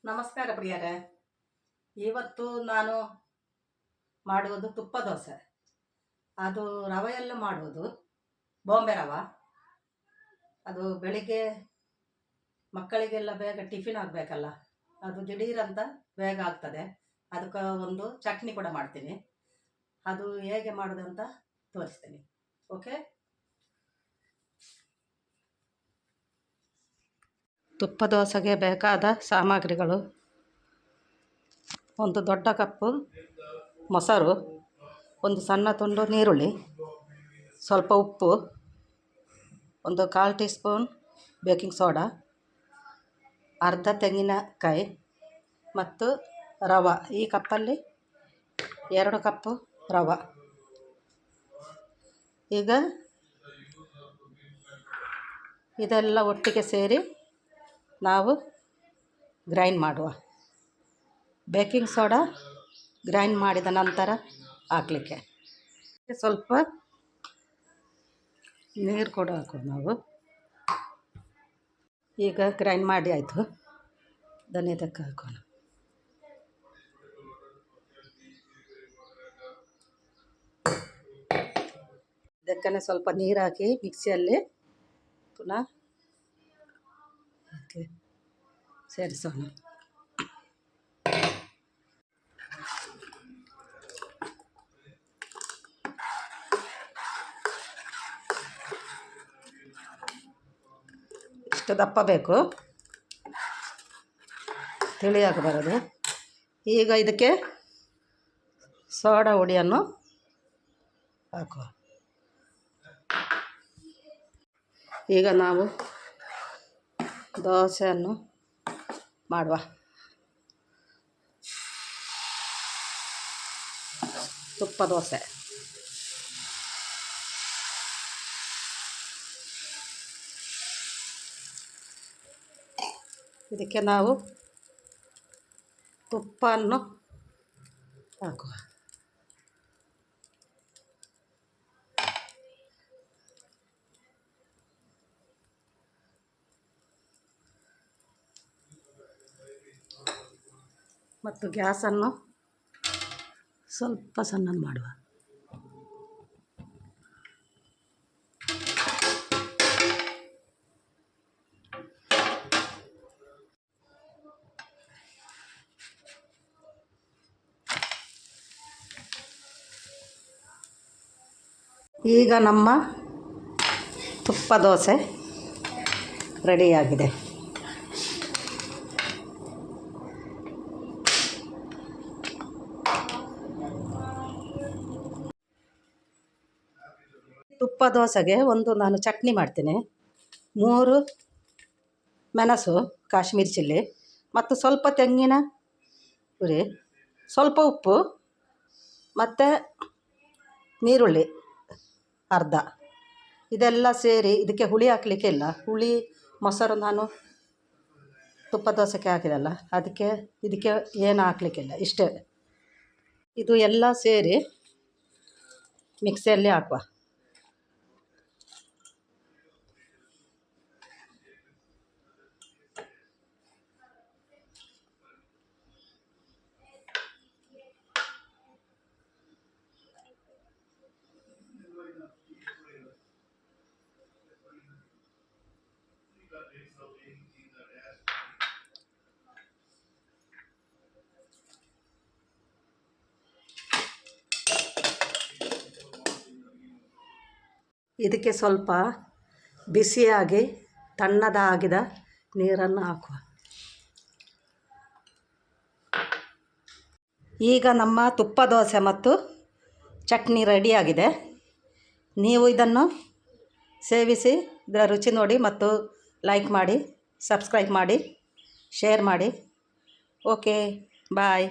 ನಮಸ್ಕಾರ ಪ್ರಿಯರೇ. ಇವತ್ತು ನಾನು ಮಾಡುವುದು ತುಪ್ಪ ದೋಸೆ. ಅದು ರವೆಯಲ್ಲೂ ಮಾಡುವುದು, ಬಾಂಬೆ ರವೆ. ಅದು ಬೆಳಿಗ್ಗೆ ಮಕ್ಕಳಿಗೆಲ್ಲ ಬೇಗ ಟಿಫಿನ್ ಆಗಬೇಕಲ್ಲ, ಅದು ದಿಢೀರಂತ ಬೇಗ ಆಗ್ತದೆ. ಅದಕ್ಕೆ ಒಂದು ಚಟ್ನಿ ಕೂಡ ಮಾಡ್ತೀನಿ. ಅದು ಹೇಗೆ ಮಾಡೋದಂತ ತೋರಿಸ್ತೀನಿ. ಓಕೆ. ತುಪ್ಪ ದೋಸೆಗೆ ಬೇಕಾದ ಸಾಮಗ್ರಿಗಳು: ಒಂದು ದೊಡ್ಡ ಕಪ್ಪು ಮೊಸರು, ಒಂದು ಸಣ್ಣ ತುಂಡು ನೀರುಳ್ಳಿ, ಸ್ವಲ್ಪ ಉಪ್ಪು, ಒಂದು 1/4 ಟೀ ಸ್ಪೂನ್ ಬೇಕಿಂಗ್ ಸೋಡಾ, ಅರ್ಧ ತೆಂಗಿನಕಾಯಿ ಮತ್ತು ರವೆ. ಈ ಕಪ್ಪಲ್ಲಿ 2 ಕಪ್ಪು ರವೆ. ಈಗ ಇದೆಲ್ಲ ಒಟ್ಟಿಗೆ ಸೇರಿ ನಾವು ಗ್ರೈಂಡ್ ಮಾಡುವ. ಬೇಕಿಂಗ್ ಸೋಡಾ ಗ್ರೈಂಡ್ ಮಾಡಿದ ನಂತರ ಹಾಕಲಿಕ್ಕೆ ಸ್ವಲ್ಪ ನೀರು ಕೂಡ ಹಾಕೋದು ನಾವು. ಈಗ ಗ್ರೈಂಡ್ ಮಾಡಿ ಆಯಿತು, ಅದನ್ನು ಇದಕ್ಕೆ ಹಾಕೋಣ. ಇದಕ್ಕೇ ಸ್ವಲ್ಪ ನೀರು ಹಾಕಿ ಮಿಕ್ಸಿಯಲ್ಲಿ ಪುನಃ ಸೇರಿಸೋಣ. ಇಷ್ಟು ದಪ್ಪ ಬೇಕು, ತಿಳಿಯಾಗಿ ಬರೋದು. ಈಗ ಇದಕ್ಕೆ ಸೋಡಾ ಹುಡಿಯನ್ನು ಹಾಕುವ. ಈಗ ನಾವು ದೋಸೆಯನ್ನು ಮಾಡುವ. ತುಪ್ಪ ದೋಸೆ. ಇದಕ್ಕೆ ನಾವು ತುಪ್ಪವನ್ನು ಹಾಕುವ. ಮತ್ತು ಗ್ಯಾಸನ್ನು ಸ್ವಲ್ಪ ಸಣ್ಣದು ಮಾಡುವ. ಈಗ ನಮ್ಮ ತುಪ್ಪ ದೋಸೆ ರೆಡಿಯಾಗಿದೆ. ತುಪ್ಪ ದೋಸೆಗೆ ನಾನು ಚಟ್ನಿ ಮಾಡ್ತೇನೆ. 3 ಮೆಣಸು, ಕಾಶ್ಮೀರಿ ಚಿಲ್ಲಿ ಮತ್ತು ಸ್ವಲ್ಪ ತೆಂಗಿನ ತುರಿ, ಸ್ವಲ್ಪ ಉಪ್ಪು ಮತ್ತು ನೀರುಳ್ಳಿ ಅರ್ಧ. ಇದೆಲ್ಲ ಸೇರಿ ಇದಕ್ಕೆ ಹುಳಿ ಹಾಕಲಿಕ್ಕೆ ಇಲ್ಲ. ಹುಳಿ ಮೊಸರು ನಾನು ತುಪ್ಪ ದೋಸೆಗೆ ಹಾಕಿದಲ್ಲ, ಇದಕ್ಕೆ ಏನು ಹಾಕಲಿಕ್ಕಿಲ್ಲ. ಇಷ್ಟೇ. ಇದು ಎಲ್ಲ ಸೇರಿ ಮಿಕ್ಸಿಯಲ್ಲಿ ಹಾಕುವ. ಇದಕ್ಕೆ ಸ್ವಲ್ಪ ಬಿಸಿಯಾಗಿ ತಣ್ಣದಾಗಿದ ನೀರನ್ನು ಹಾಕುವ. ಈಗ ನಮ್ಮ ತುಪ್ಪ ದೋಸೆ ಮತ್ತು ಚಟ್ನಿ ರೆಡಿಯಾಗಿದೆ. ನೀವು ಇದನ್ನು ಸೇವಿಸಿ ಇದರ ರುಚಿ ನೋಡಿ ಮತ್ತು ಲೈಕ್ ಮಾಡಿ, ಸಬ್ಸ್ಕ್ರೈಬ್ ಮಾಡಿ, ಶೇರ್ ಮಾಡಿ. ಓಕೆ, ಬಾಯ್.